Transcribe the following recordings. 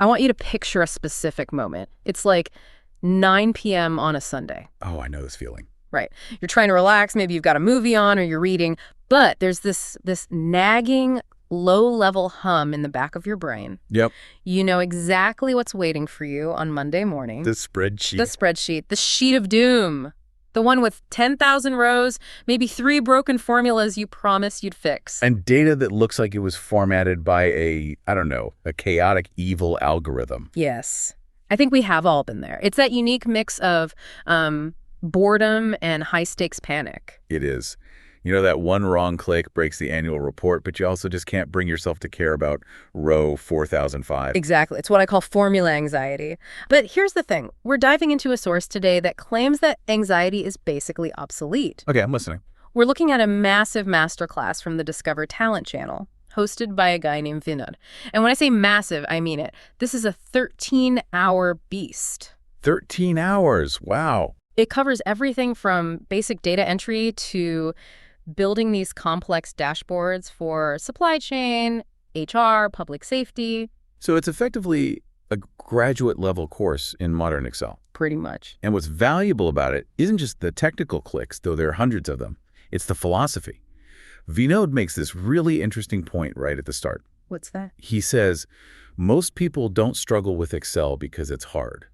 I want you to picture a specific moment. It's like 9 p.m. on a Sunday. Oh, I know this feeling. Right. You're trying to relax. Maybe you've got a movie on or you're reading. But there's this nagging, low-level hum in the back of your brain. Yep. You know exactly what's waiting for you on Monday morning. The spreadsheet. The spreadsheet. The sheet of doom. The one with 10,000 rows, maybe 3 broken formulas you promised you'd fix. And data that looks like it was formatted by a chaotic, evil algorithm. Yes. I think we have all been there. It's that unique mix of boredom and high-stakes panic. It is. You know, that one wrong click breaks the annual report, but you also just can't bring yourself to care about row 4005. Exactly. It's what I call formula anxiety. But here's the thing. We're diving into a source today that claims that anxiety is basically obsolete. Okay, I'm listening. We're looking at a massive masterclass from the Discover Talent channel, hosted by a guy named Vinod. And when I say massive, I mean it. This is a 13-hour beast. 13 hours. Wow. It covers everything from basic data entry to building these complex dashboards for supply chain, HR, public safety. So it's effectively a graduate-level course in modern Excel. Pretty much. And what's valuable about it isn't just the technical clicks, though there are hundreds of them. It's the philosophy. Vinod makes this really interesting point right at the start. What's that? He says, most people don't struggle with Excel because it's hard.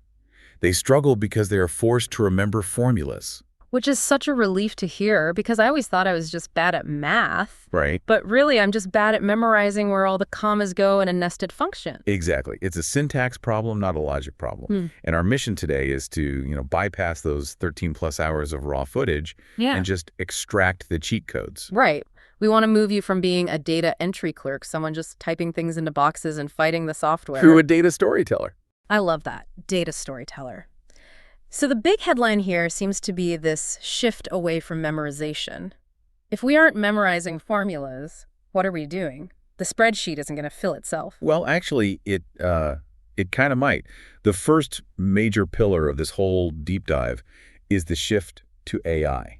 They struggle because they are forced to remember formulas. Which is such a relief to hear, because I always thought I was just bad at math. Right. But really, I'm just bad at memorizing where all the commas go in a nested function. Exactly. It's a syntax problem, not a logic problem. And our mission today is to, bypass those 13-plus hours of raw footage and just extract the cheat codes. Right. We want to move you from being a data entry clerk, someone just typing things into boxes and fighting the software. Through a data storyteller. I love that. Data storyteller. So the big headline here seems to be this shift away from memorization. If we aren't memorizing formulas, what are we doing? The spreadsheet isn't going to fill itself. Well, actually, it kind of might. The first major pillar of this whole deep dive is the shift to AI,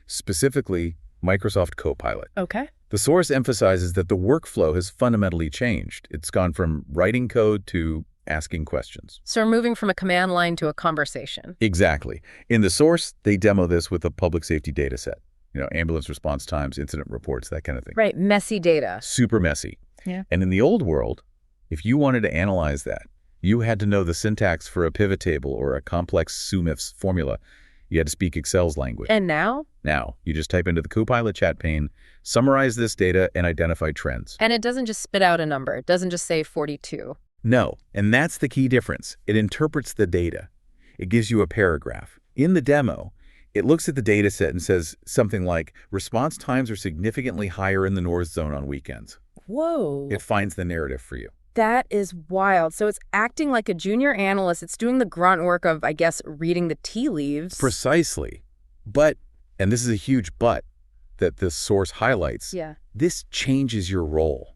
specifically Microsoft Copilot. Okay. The source emphasizes that the workflow has fundamentally changed. It's gone from writing code to asking questions. So we're moving from a command line to a conversation. Exactly. In the source, they demo this with a public safety data set. Ambulance response times, incident reports, that kind of thing. Right, messy data. Super messy. Yeah. And in the old world, if you wanted to analyze that, you had to know the syntax for a pivot table or a complex SUMIFS formula. You had to speak Excel's language. And now? Now, you just type into the Copilot chat pane, summarize this data, and identify trends. And it doesn't just spit out a number. It doesn't just say 42. No, and that's the key difference. It interprets the data. It gives you a paragraph. In the demo, it looks at the data set and says something like, response times are significantly higher in the North Zone on weekends. Whoa. It finds the narrative for you. That is wild. So it's acting like a junior analyst. It's doing the grunt work of, I guess, reading the tea leaves. Precisely. But, and this is a huge but that this source highlights, this changes your role.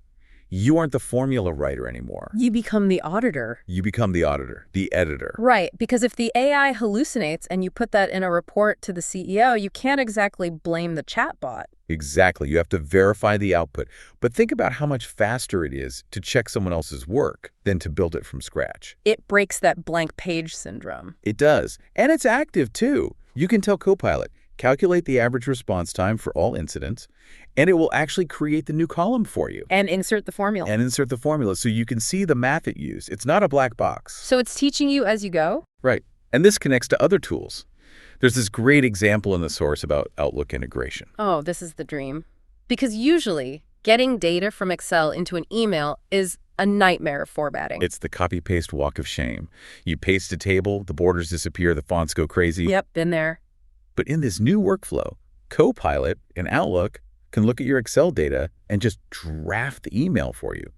You aren't the formula writer anymore. You become the auditor. You become the auditor, the editor. Right, because if the AI hallucinates and you put that in a report to the CEO, you can't exactly blame the chatbot. Exactly. You have to verify the output. But think about how much faster it is to check someone else's work than to build it from scratch. It breaks that blank page syndrome. It does. And it's active, too. You can tell Copilot, calculate the average response time for all incidents, and it will actually create the new column for you. And insert the formula. And insert the formula so you can see the math it used. It's not a black box. So it's teaching you as you go? Right. And this connects to other tools. There's this great example in the source about Outlook integration. Oh, this is the dream. Because usually, getting data from Excel into an email is a nightmare of formatting. It's the copy-paste walk of shame. You paste a table, the borders disappear, the fonts go crazy. Yep, been there. But in this new workflow, Copilot in Outlook can look at your Excel data and just draft the email for you.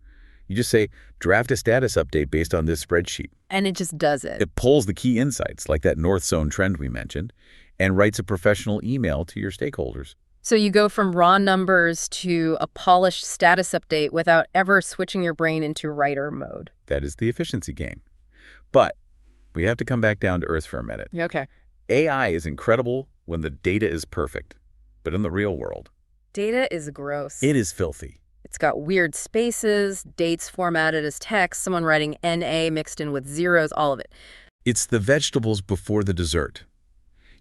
You just say, draft a status update based on this spreadsheet. And it just does it. It pulls the key insights, like that North Zone trend we mentioned, and writes a professional email to your stakeholders. So you go from raw numbers to a polished status update without ever switching your brain into writer mode. That is the efficiency game. But we have to come back down to earth for a minute. Okay. AI is incredible when the data is perfect. But in the real world, data is gross. it is filthy. It's got weird spaces, dates formatted as text, someone writing NA mixed in with zeros, all of it. It's the vegetables before the dessert.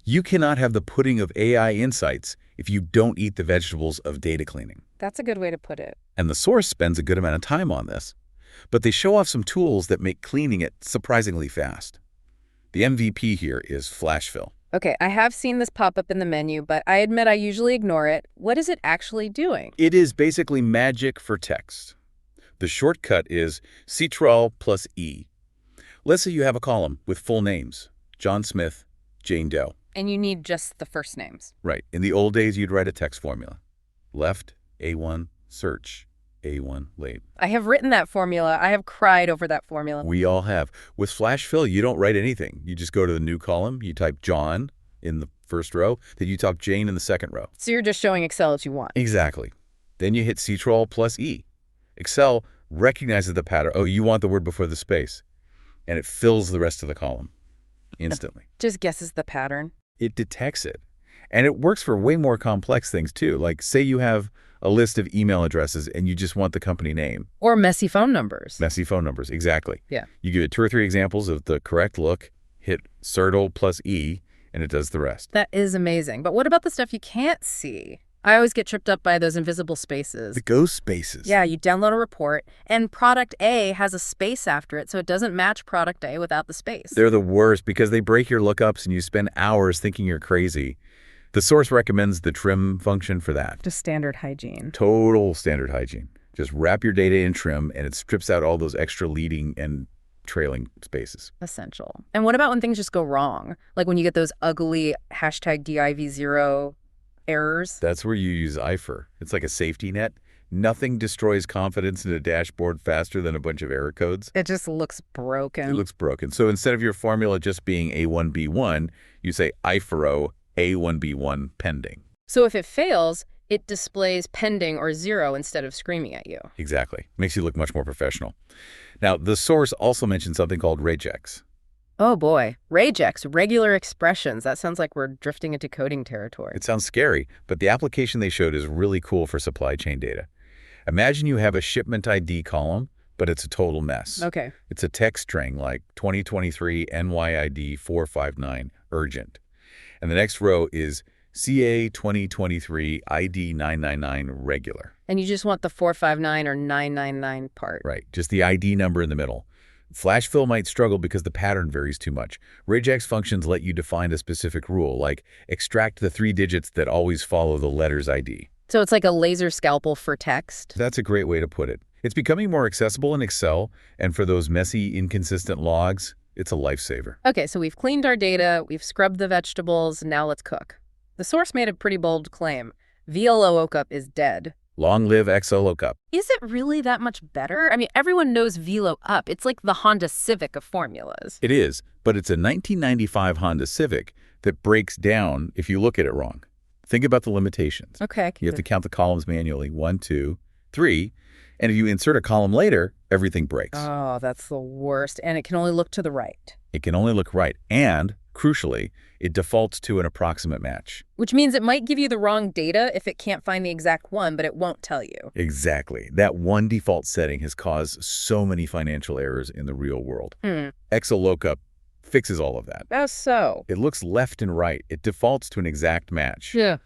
You cannot have the pudding of AI insights if you don't eat the vegetables of data cleaning. That's a good way to put it. And the source spends a good amount of time on this. But they show off some tools that make cleaning it surprisingly fast. The MVP here is FlashFill. Okay, I have seen this pop up in the menu, but I admit I usually ignore it. What is it actually doing? It is basically magic for text. The shortcut is Ctrl plus E. Let's say you have a column with full names, John Smith, Jane Doe. And you need just the first names. Right. In the old days, you'd write a text formula. Left, A1, search, A1, late. I have written that formula. I have cried over that formula. We all have. With FlashFill, you don't write anything. You just go to the new column, you type John in the first row, then you type Jane in the second row. So you're just showing Excel what you want. Exactly. Then you hit Ctrl plus E. Excel recognizes the pattern. Oh, you want the word before the space. And it fills the rest of the column instantly. Just guesses the pattern. It detects it. And it works for way more complex things, too. Like, say you have a list of email addresses and you just want the company name. Or messy phone numbers. Messy phone numbers, exactly. Yeah. You give it 2 or 3 examples of the correct look, hit Ctrl plus E, and it does the rest. That is amazing. But what about the stuff you can't see? I always get tripped up by those invisible spaces. The ghost spaces. Yeah, you download a report, and product A has a space after it, so it doesn't match product A without the space. They're the worst because they break your lookups and you spend hours thinking you're crazy. The source recommends the trim function for that. Just standard hygiene. Total standard hygiene. Just wrap your data in trim and it strips out all those extra leading and trailing spaces. Essential. And what about when things just go wrong? Like when you get those ugly #div0 errors? That's where you use IFR. It's like a safety net. Nothing destroys confidence in a dashboard faster than a bunch of error codes. It just looks broken. It looks broken. So instead of your formula just being A1B1, you say IFRO A1B1 pending. So if it fails, it displays pending or 0 instead of screaming at you. Exactly. Makes you look much more professional. Now, the source also mentioned something called regex. Oh boy. Regex, regular expressions. That sounds like we're drifting into coding territory. It sounds scary, but the application they showed is really cool for supply chain data. Imagine you have a shipment ID column, but it's a total mess. Okay. It's a text string like 2023 NYID 459 urgent. And the next row is CA 2023 ID 999 regular. And you just want the 459 or 999 part. Right, just the ID number in the middle. FlashFill might struggle because the pattern varies too much. Regex functions let you define a specific rule, like extract the 3 digits that always follow the letter's ID. So it's like a laser scalpel for text? That's a great way to put it. It's becoming more accessible in Excel, and for those messy, inconsistent logs, it's a lifesaver. Okay, so we've cleaned our data, we've scrubbed the vegetables, now let's cook. The source made a pretty bold claim. VLOOKUP is dead. Long live XLOOKUP. Is it really that much better? I mean, everyone knows VLOOKUP. It's like the Honda Civic of formulas. It is, but it's a 1995 Honda Civic that breaks down if you look at it wrong. Think about the limitations. Okay. You have to count the columns manually, 1, 2, 3, and if you insert a column later, everything breaks. Oh, that's the worst. And it can only look to the right. It can only look right, and, crucially, it defaults to an approximate match. Which means it might give you the wrong data if it can't find the exact one, but it won't tell you. Exactly. That one default setting has caused so many financial errors in the real world. XLOOKUP fixes all of that. How so? It looks left and right. It defaults to an exact match. Yeah.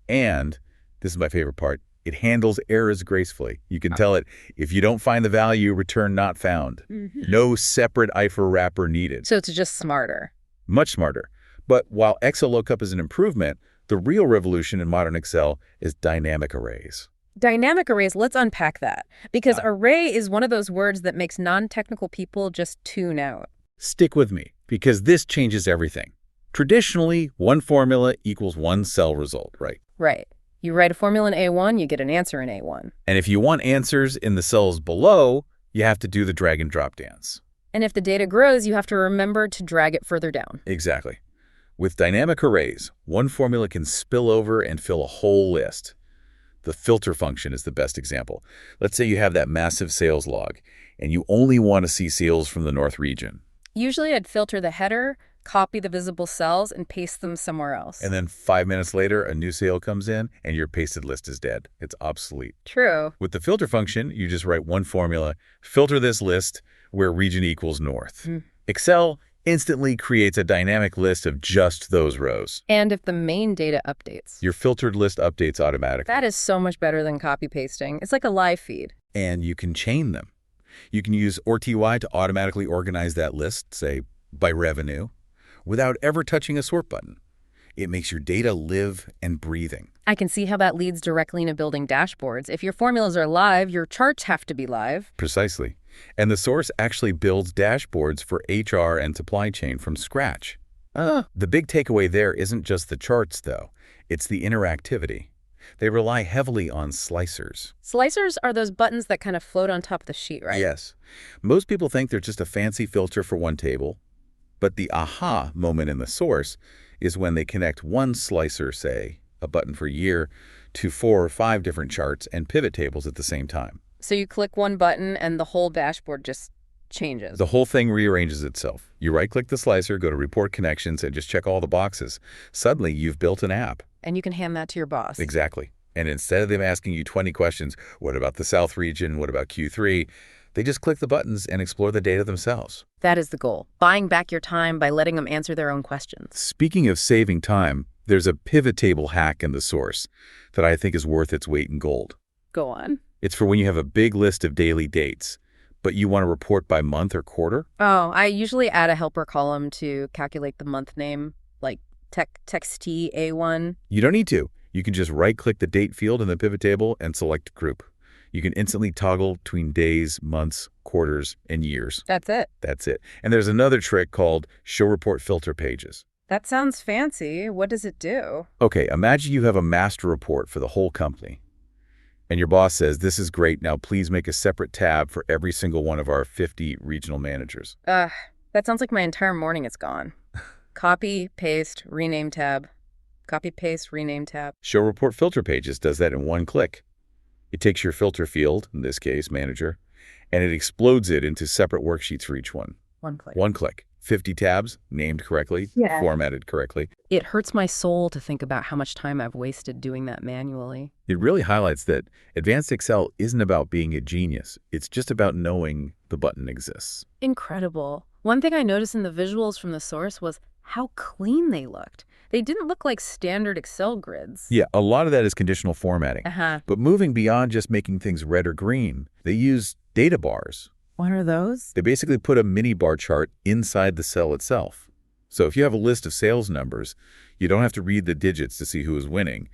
And, this is my favorite part, it handles errors gracefully. You can tell it, if you don't find the value, return not found. No separate IFR wrapper needed. So it's just smarter. Much smarter. But while XLOOKUP is an improvement, the real revolution in modern Excel is dynamic arrays. Dynamic arrays, let's unpack that. Because array is one of those words that makes non-technical people just tune out. Stick with me, because this changes everything. Traditionally, one formula equals one cell result, right? Right. You write a formula in A1, you get an answer in A1. And if you want answers in the cells below, you have to do the drag and drop dance. And if the data grows, you have to remember to drag it further down. Exactly. With dynamic arrays, one formula can spill over and fill a whole list. The filter function is the best example. Let's say you have that massive sales log, and you only want to see sales from the North region. Usually I'd filter the header, copy the visible cells, and paste them somewhere else. And then 5 minutes later, a new sale comes in, and your pasted list is dead. It's obsolete. True. With the filter function, you just write one formula, filter this list where region equals north. Excel instantly creates a dynamic list of just those rows. And if the main data updates. Your filtered list updates automatically. That is so much better than copy-pasting. It's like a live feed. And you can chain them. You can use ORTY to automatically organize that list, say, by revenue, without ever touching a sort button. It makes your data live and breathing. I can see how that leads directly into building dashboards. If your formulas are live, your charts have to be live. Precisely. And the source actually builds dashboards for HR and supply chain from scratch. The big takeaway there isn't just the charts, though. It's the interactivity. They rely heavily on slicers. Slicers are those buttons that kind of float on top of the sheet, right? Yes. Most people think they're just a fancy filter for one table. But the aha moment in the source is when they connect one slicer, say, a button for year, to 4 or 5 different charts and pivot tables at the same time. So you click one button and the whole dashboard just changes. The whole thing rearranges itself. You right-click the slicer, go to Report Connections, and just check all the boxes. Suddenly, you've built an app. And you can hand that to your boss. Exactly. And instead of them asking you 20 questions, what about the South region, what about Q3, they just click the buttons and explore the data themselves. That is the goal. Buying back your time by letting them answer their own questions. Speaking of saving time, there's a pivot table hack in the source that I think is worth its weight in gold. Go on. It's for when you have a big list of daily dates, but you want to report by month or quarter. Oh, I usually add a helper column to calculate the month name, like Text A1. You don't need to. You can just right-click the date field in the pivot table and select group. You can instantly toggle between days, months, quarters, and years. That's it. That's it. And there's another trick called Show Report Filter Pages. That sounds fancy. What does it do? Okay, imagine you have a master report for the whole company. And your boss says, this is great, now please make a separate tab for every single one of our 50 regional managers. That sounds like my entire morning is gone. Copy, paste, rename tab. Copy, paste, rename tab. Show Report Filter Pages does that in one click. It takes your filter field, in this case, manager, and it explodes it into separate worksheets for each one. One click. One click. 50 tabs, named correctly, formatted correctly. It hurts my soul to think about how much time I've wasted doing that manually. It really highlights that advanced Excel isn't about being a genius. It's just about knowing the button exists. Incredible. One thing I noticed in the visuals from the source was how clean they looked. They didn't look like standard Excel grids. Yeah, a lot of that is conditional formatting. Uh-huh. But moving beyond just making things red or green, they use data bars. What are those? They basically put a mini bar chart inside the cell itself. So if you have a list of sales numbers, you don't have to read the digits to see who is winning.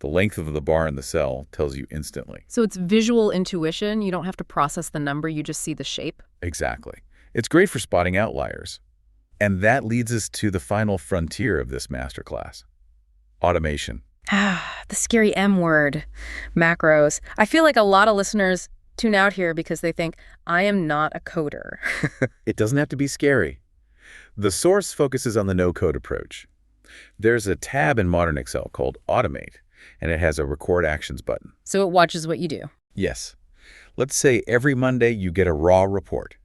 The length of the bar in the cell tells you instantly. So it's visual intuition. You don't have to process the number. You just see the shape. Exactly. It's great for spotting outliers. And that leads us to the final frontier of this masterclass, automation. The scary M word, macros. I feel like a lot of listeners tune out here because they think, I am not a coder. It doesn't have to be scary. The source focuses on the no-code approach. There's a tab in modern Excel called Automate, and it has a Record Actions button. So it watches what you do. Yes. Let's say every Monday you get a raw report,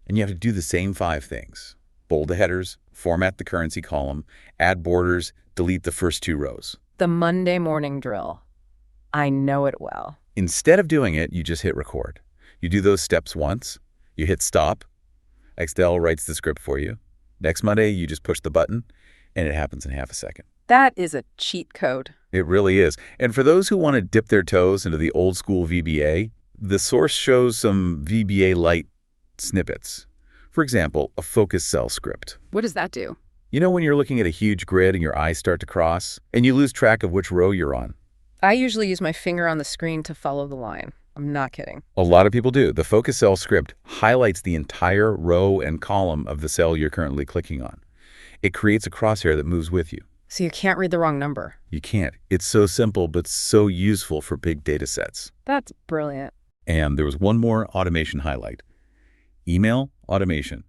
and you have to do the same 5 things. Bold the headers, format the currency column, add borders, delete the first 2 rows. The Monday morning drill. I know it well. Instead of doing it, you just hit record. You do those steps once, you hit stop, Excel writes the script for you. Next Monday, you just push the button, and it happens in half a second. That is a cheat code. It really is. And for those who want to dip their toes into the old school VBA, the source shows some VBA-light snippets. For example, a focus cell script. What does that do? You know when you're looking at a huge grid and your eyes start to cross, and you lose track of which row you're on? I usually use my finger on the screen to follow the line. I'm not kidding. A lot of people do. The focus cell script highlights the entire row and column of the cell you're currently clicking on. It creates a crosshair that moves with you. So you can't read the wrong number. You can't. It's so simple, but so useful for big data sets. That's brilliant. And there was one more automation highlight. Email automation.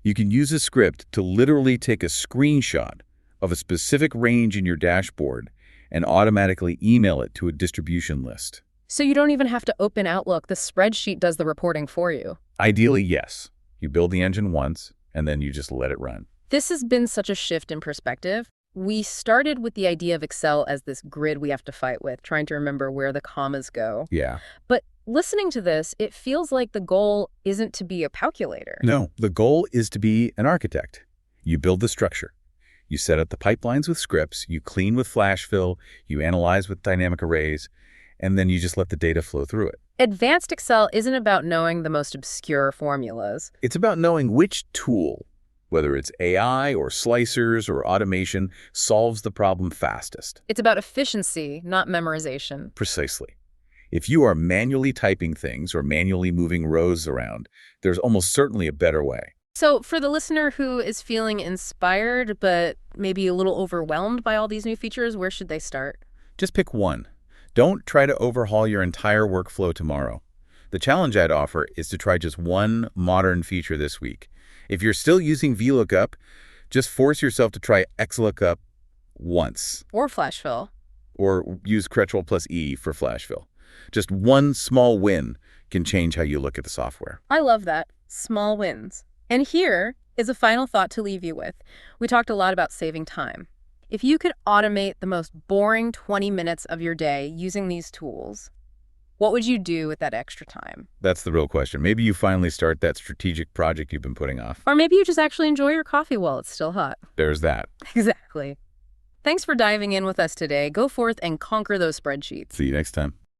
You can use a script to literally take a screenshot of a specific range in your dashboard and automatically email it to a distribution list. So you don't even have to open Outlook. The spreadsheet does the reporting for you. Ideally, yes. You build the engine once, and then you just let it run. This has been such a shift in perspective. We started with the idea of Excel as this grid we have to fight with, trying to remember where the commas go. Yeah. But listening to this, it feels like the goal isn't to be a calculator. No, the goal is to be an architect. You build the structure. You set up the pipelines with scripts, you clean with flash fill, you analyze with dynamic arrays, and then you just let the data flow through it. Advanced Excel isn't about knowing the most obscure formulas. It's about knowing which tool, whether it's AI or slicers or automation, solves the problem fastest. It's about efficiency, not memorization. Precisely. If you are manually typing things or manually moving rows around, there's almost certainly a better way. So for the listener who is feeling inspired but maybe a little overwhelmed by all these new features, where should they start? Just pick one. Don't try to overhaul your entire workflow tomorrow. The challenge I'd offer is to try just one modern feature this week. If you're still using VLOOKUP, just force yourself to try XLOOKUP once. Or flash fill. Or use Ctrl plus E for flash fill. Just one small win can change how you look at the software. I love that. Small wins. And here is a final thought to leave you with. We talked a lot about saving time. If you could automate the most boring 20 minutes of your day using these tools, what would you do with that extra time? That's the real question. Maybe you finally start that strategic project you've been putting off. Or maybe you just actually enjoy your coffee while it's still hot. There's that. Exactly. Thanks for diving in with us today. Go forth and conquer those spreadsheets. See you next time.